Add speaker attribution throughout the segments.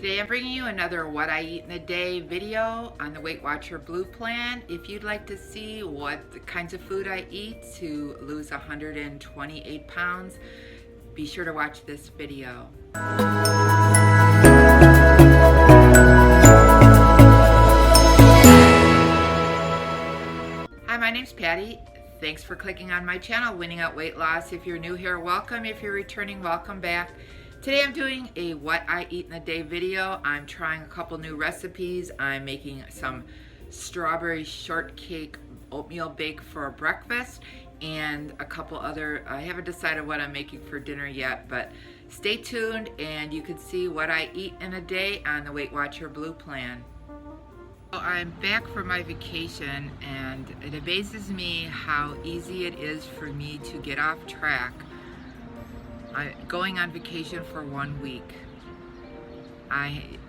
Speaker 1: Today I'm bringing you another What I Eat in a Day video on the Weight Watcher Blue Plan. If you'd like to see what the kinds of food I eat to lose 128 pounds, be sure to watch this video. Hi, my name's Patty. Thanks for clicking on my channel, Winning at Weight Loss. If you're new here, welcome. If you're returning, welcome back. Today I'm doing a What I Eat in a Day video. I'm trying a couple new recipes. I'm making some strawberry shortcake oatmeal bake for breakfast and a couple other, I haven't decided what I'm making for dinner yet, but stay tuned and you can see what I eat in a day on the Weight Watcher Blue Plan. I'm back from my vacation and it amazes me how easy it is for me to get off track. I'm going on vacation for 1 week. I'm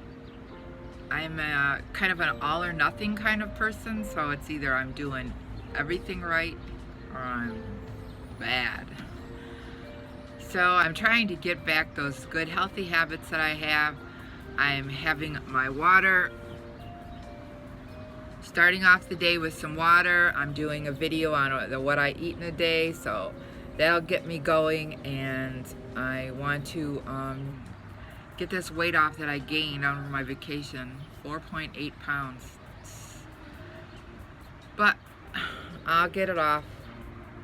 Speaker 1: a kind of an all or nothing kind of person, so it's either I'm doing everything right or I'm bad. So I'm trying to get back those good healthy habits that I have. I'm having my water, starting off the day with some water. I'm doing a video on the what I eat in a day, so that'll get me going, and I want to get this weight off that I gained over my vacation, 4.8 pounds. But I'll get it off.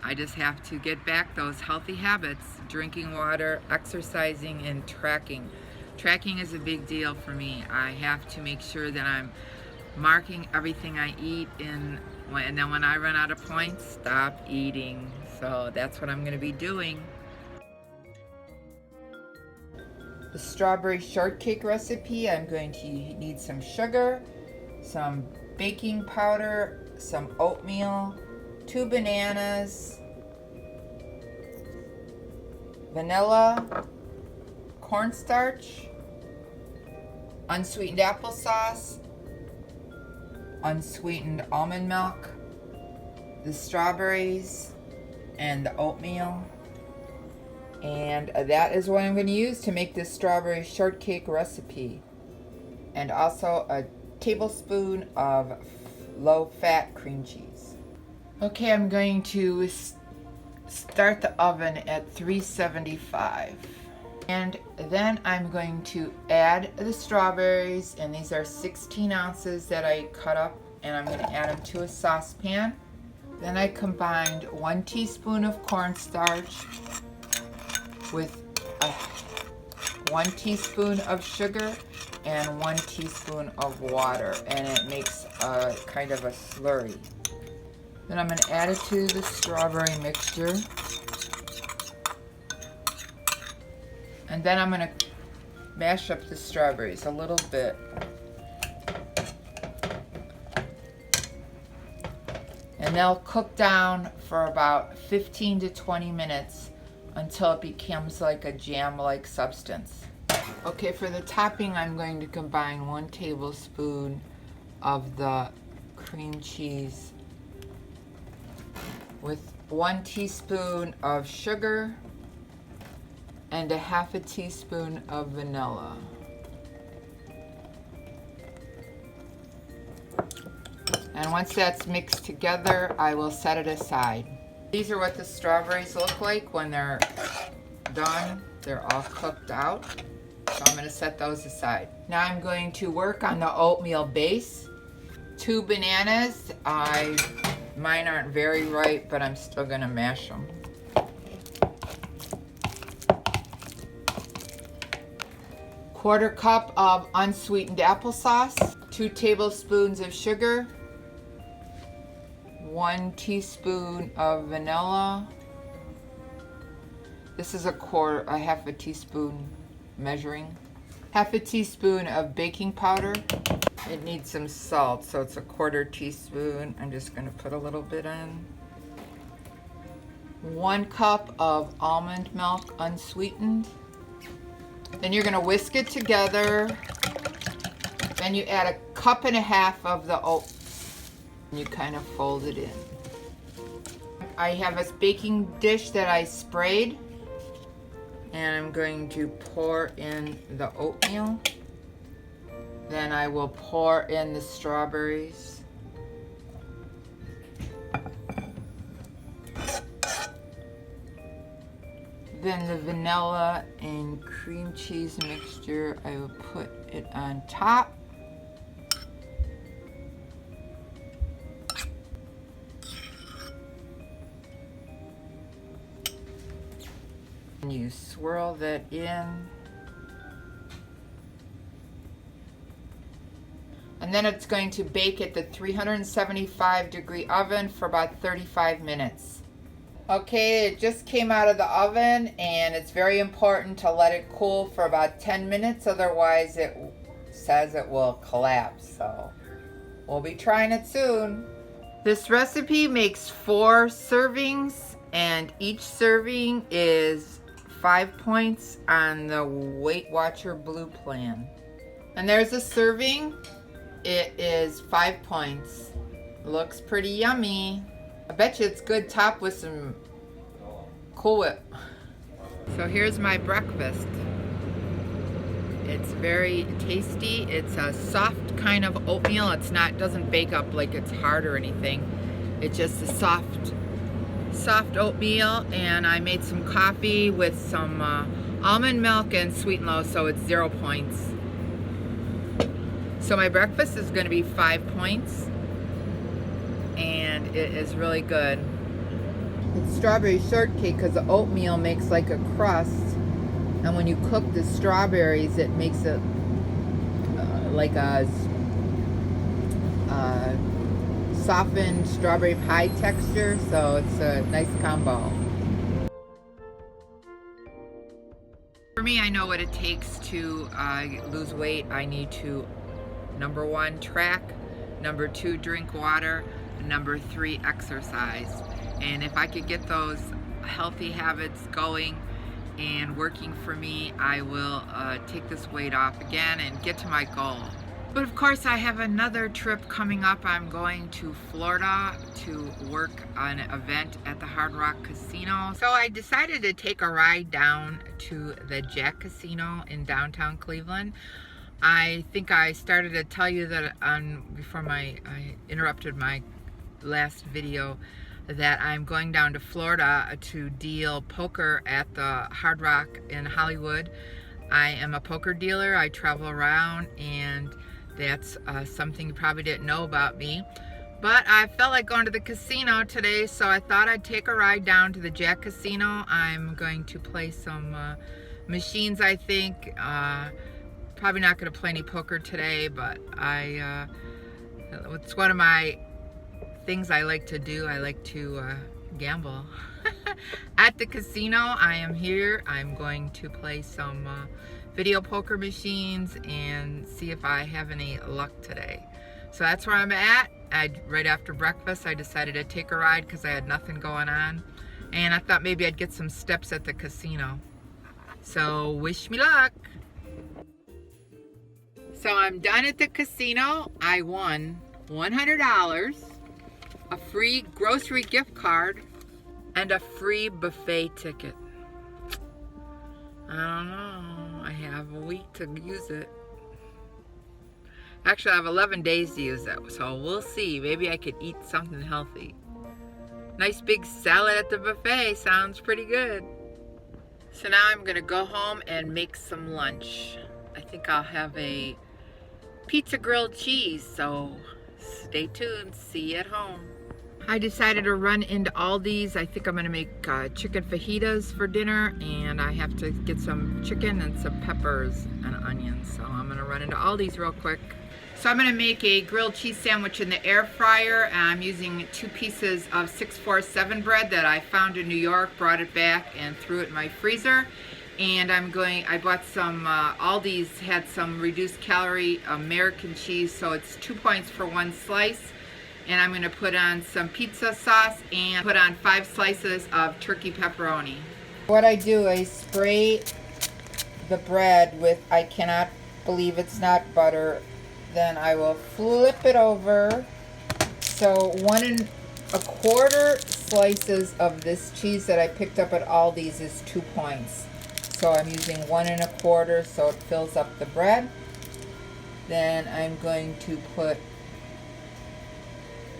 Speaker 1: I just have to get back those healthy habits, drinking water, exercising, and tracking. Tracking is a big deal for me. I have to make sure that I'm marking everything I eat and then when I run out of points, stop eating. So that's what I'm going to be doing. The strawberry shortcake recipe, I'm going to need some sugar, some baking powder, some oatmeal, 2 bananas, vanilla, cornstarch, unsweetened applesauce, unsweetened almond milk, the strawberries, and the oatmeal. And that is what I'm going to use to make this strawberry shortcake recipe. And also a tablespoon of low-fat cream cheese. Okay, I'm going to start the oven at 375. And then I'm going to add the strawberries, and these are 16 ounces that I cut up, and I'm going to add them to a saucepan. Then I combined 1 teaspoon of cornstarch with 1 teaspoon of sugar and 1 teaspoon of water, and it makes a kind of a slurry. Then I'm going to add it to the strawberry mixture. And then I'm going to mash up the strawberries a little bit. And they'll cook down for about 15 to 20 minutes until it becomes like a jam-like substance. Okay, for the topping, I'm going to combine 1 tablespoon of the cream cheese with 1 teaspoon of sugar and 1/2 teaspoon of vanilla. And once that's mixed together, I will set it aside. These are what the strawberries look like when they're done. They're all cooked out. So I'm going to set those aside. Now I'm going to work on the oatmeal base. 2 bananas. Mine aren't very ripe, but I'm still going to mash them. 1/4 cup of unsweetened applesauce, 2 tablespoons of sugar, 1 teaspoon of vanilla. This is a 1/2 teaspoon measuring. 1/2 teaspoon of baking powder. It needs some salt, so it's a 1/4 teaspoon. I'm just going to put a little bit in. 1 cup of almond milk unsweetened. Then you're going to whisk it together. Then you add 1.5 cups of the oats. And you kind of fold it in. I have a baking dish that I sprayed. And I'm going to pour in the oatmeal. Then I will pour in the strawberries. Then the vanilla and cream cheese mixture, I will put it on top. And you swirl that in. And then it's going to bake at the 375-degree oven for about 35 minutes. Okay, it just came out of the oven, and it's very important to let it cool for about 10 minutes, otherwise it says it will collapse. So we'll be trying it soon. This recipe makes 4 servings, and each serving is 5 points on the Weight Watcher Blue Plan. And there's a serving. It is 5 points. Looks pretty yummy. I bet you it's good topped with some Cool Whip. So here's my breakfast. It's very tasty. It's a soft kind of oatmeal. It's not, doesn't bake up like it's hard or anything. It's just a soft oatmeal, and I made some coffee with some almond milk and sweet and low, so it's 0 points. So my breakfast is going to be 5 points, and it is really good. It's strawberry shortcake because the oatmeal makes like a crust, and when you cook the strawberries, it makes it like a softened strawberry pie texture, so it's a nice combo. For me, I know what it takes to lose weight. I need to, number 1, track, number 2, drink water, number 3, exercise. And if I could get those healthy habits going and working for me, I will take this weight off again and get to my goal. But of course, I have another trip coming up. I'm going to Florida to work on an event at the Hard Rock Casino. So I decided to take a ride down to the Jack Casino in downtown Cleveland. I think I started to tell you that before I interrupted my last video, that I'm going down to Florida to deal poker at the Hard Rock in Hollywood. I am a poker dealer. I travel around, and that's something you probably didn't know about me. But I felt like going to the casino today, so I thought I'd take a ride down to the Jack Casino. I'm going to play some machines, I think. Probably not going to play any poker today, but it's one of my things I like to do. I like to gamble. At the casino, I am here. I'm going to play some video poker machines and see if I have any luck today. So that's where I'm at. Right after breakfast, I decided to take a ride because I had nothing going on, and I thought maybe I'd get some steps at the casino. So wish me luck. So I'm done at the casino. I won $100, a free grocery gift card, and a free buffet ticket. I don't know. I have a week to use it. Actually, I have 11 days to use it, so we'll see. Maybe I could eat something healthy. Nice big salad at the buffet. Sounds pretty good. So now I'm going to go home and make some lunch. I think I'll have a pizza grilled cheese, so stay tuned. See you at home. I decided to run into Aldi's. I think I'm going to make chicken fajitas for dinner, and I have to get some chicken and some peppers and onions. So I'm going to run into Aldi's real quick. So I'm going to make a grilled cheese sandwich in the air fryer. I'm using 2 pieces of 647 bread that I found in New York, brought it back and threw it in my freezer. And I bought some, Aldi's had some reduced calorie American cheese, so it's 2 points for 1 slice. And I'm going to put on some pizza sauce and put on 5 slices of turkey pepperoni. What I do, I spray the bread with, I cannot believe it's not butter. Then I will flip it over. So 1 1/4 slices of this cheese that I picked up at Aldi's is 2 points. So I'm using 1 1/4 so it fills up the bread. Then I'm going to put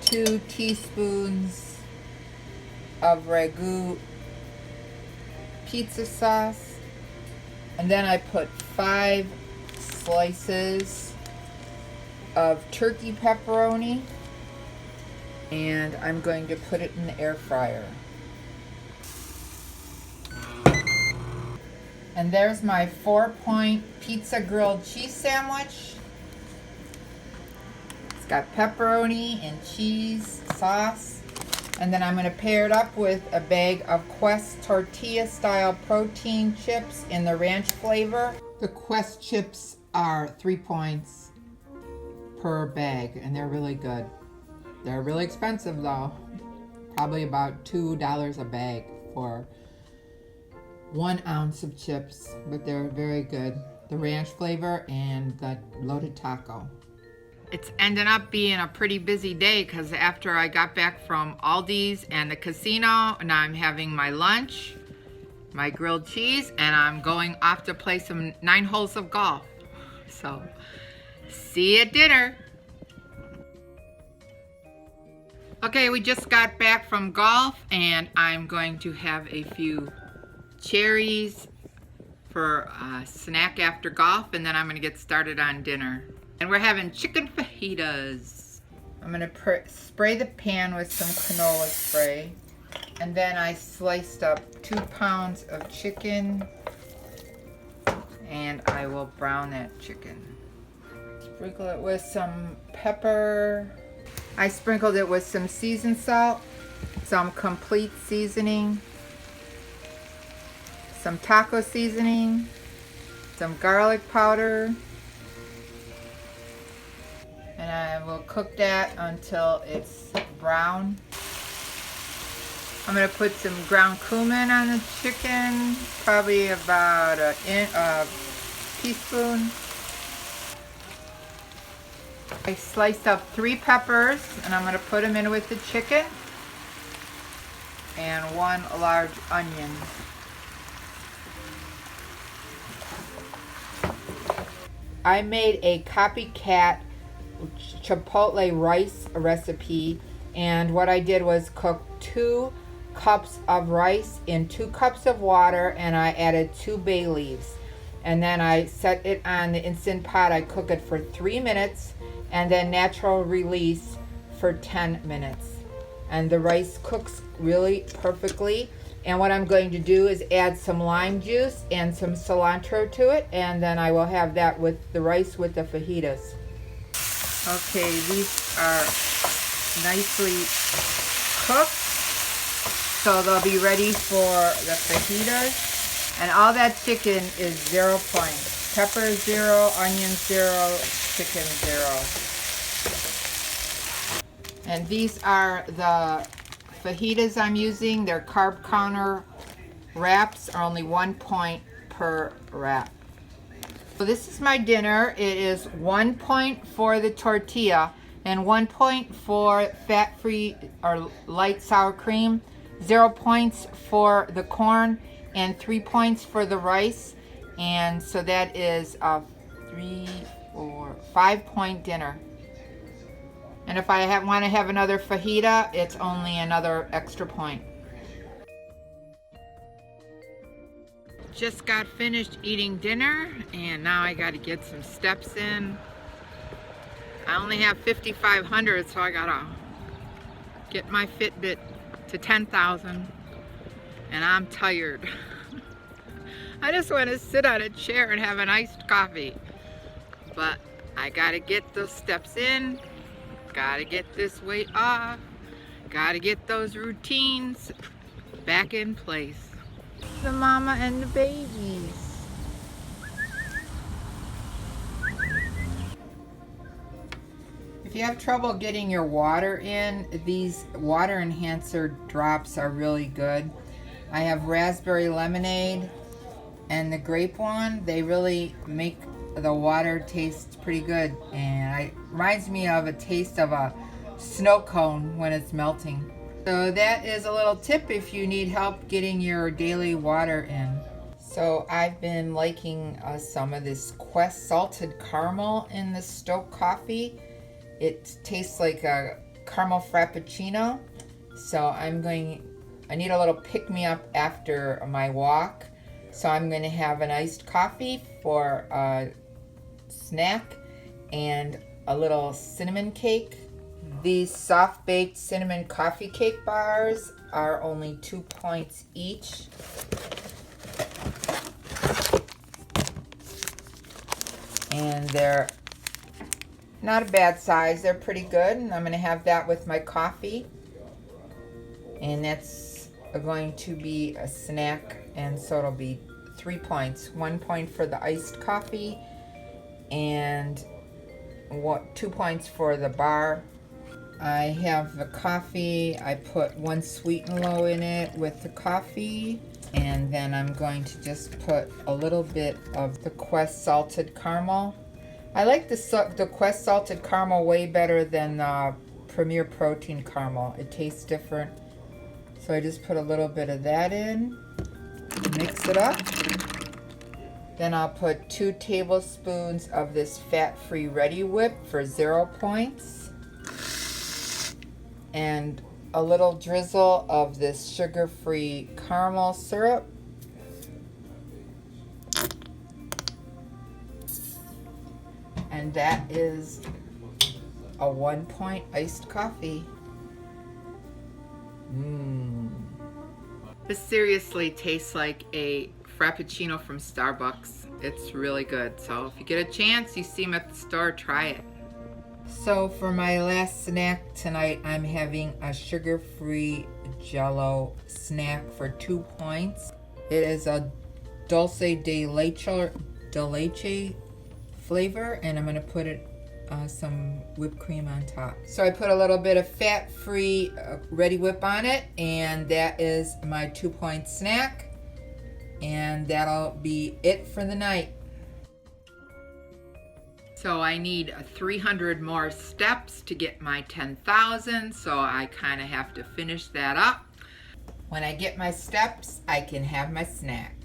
Speaker 1: 2 teaspoons of ragu pizza sauce. And then I put 5 slices of turkey pepperoni. And I'm going to put it in the air fryer. And there's my 4-point pizza grilled cheese sandwich. It's got pepperoni and cheese sauce. And then I'm going to pair it up with a bag of Quest tortilla style protein chips in the ranch flavor. The Quest chips are 3 points per bag, and they're really good. They're really expensive though. Probably about $2 a bag for 1 ounce of chips, but they're very good. The ranch flavor and the loaded taco. It's ending up being a pretty busy day because after I got back from Aldi's and the casino, now I'm having my lunch, my grilled cheese, and I'm going off to play some 9 holes of golf. So, see you at dinner. Okay, we just got back from golf and I'm going to have a few cherries for a snack after golf, and then I'm going to get started on dinner. And we're having chicken fajitas. I'm going to spray the pan with some canola spray. And then I sliced up 2 pounds of chicken. And I will brown that chicken. Sprinkle it with some pepper. I sprinkled it with some seasoned salt, some complete seasoning, some taco seasoning, some garlic powder, and I will cook that until it's brown. I'm going to put some ground cumin on the chicken, probably about a teaspoon. I sliced up 3 peppers and I'm going to put them in with the chicken, and 1 large onion. I made a copycat chipotle rice recipe, and what I did was cook 2 cups of rice in 2 cups of water, and I added 2 bay leaves. And then I set it on the Instant Pot. I cook it for 3 minutes and then natural release for 10 minutes. And the rice cooks really perfectly. And what I'm going to do is add some lime juice and some cilantro to it, and then I will have that with the rice with the fajitas. Okay, these are nicely cooked, so they'll be ready for the fajitas. And all that chicken is 0 points. Pepper 0, onion 0, chicken 0. And these are the fajitas I'm using. They're carb counter wraps, are only 1 point per wrap. So this is my dinner. It is 1 point for the tortilla and 1 point for fat-free or light sour cream, 0 points for the corn, and 3 points for the rice. And so that is a 5-point dinner. And if I want to have another fajita, it's only another extra point. Just got finished eating dinner, and now I got to get some steps in. I only have 5,500, so I gotta get my Fitbit to 10,000, and I'm tired. I just want to sit on a chair and have an iced coffee, but I gotta get those steps in. Gotta get this weight off. Gotta get those routines back in place. The mama and the babies. If you have trouble getting your water in, these water enhancer drops are really good. I have raspberry lemonade and the grape one. They really make the water tastes pretty good, and it reminds me of a taste of a snow cone when it's melting. So that is a little tip if you need help getting your daily water in. So I've been liking some of this Quest salted caramel in the Stoke coffee. It tastes like a caramel frappuccino. So I need a little pick-me-up after my walk. So I'm going to have an iced coffee for a snack and a little cinnamon cake. These soft-baked cinnamon coffee cake bars are only 2 points each. And they're not a bad size. They're pretty good. And I'm going to have that with my coffee. And that's going to be a snack. And so it'll be 3 points. 1 point for the iced coffee. And 2 points for the bar. I have the coffee. I put 1 sweet and low in it with the coffee. And then I'm going to just put a little bit of the Quest salted caramel. I like the Quest salted caramel way better than the Premier Protein caramel. It tastes different. So I just put a little bit of that in. Mix it up. Then I'll put 2 tablespoons of this fat-free Ready Whip for 0 points. And a little drizzle of this sugar-free caramel syrup. And that is a 1 point iced coffee. This seriously tastes like a Frappuccino from Starbucks. It's really good. So if you get a chance, you see them at the store, try it. So for my last snack tonight, I'm having a sugar-free Jell-O snack for 2 points. It is a dulce de leche flavor, and I'm going to put it some whipped cream on top. So I put a little bit of fat-free Ready Whip on it, and that is my 2 point snack. And that'll be it for the night. So I need 300 more steps to get my 10,000, so I kind of have to finish that up. When I get my steps, I can have my snack.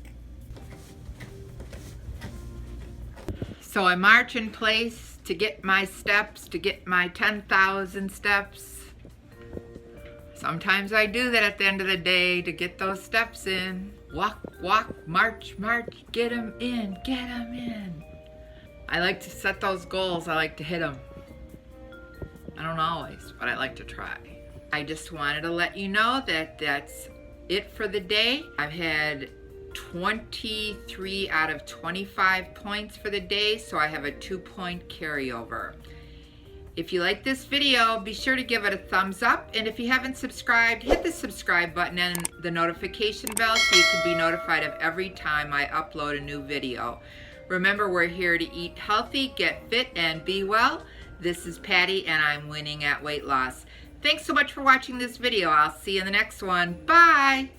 Speaker 1: So I march in place to get my steps, to get my 10,000 steps. Sometimes I do that at the end of the day to get those steps in. Walk, walk, march, march, get them in, get them in. I like to set those goals. I like to hit them. I don't always, but I like to try. I just wanted to let you know that that's it for the day. I've had 23 out of 25 points for the day, so I have a 2 point carryover. If you like this video, be sure to give it a thumbs up, and if you haven't subscribed, hit the subscribe button and the notification bell so you can be notified of every time I upload a new video. Remember, we're here to eat healthy, get fit, and be well. This is Patty, and I'm winning at weight loss. Thanks so much for watching this video. I'll see you in the next one. Bye!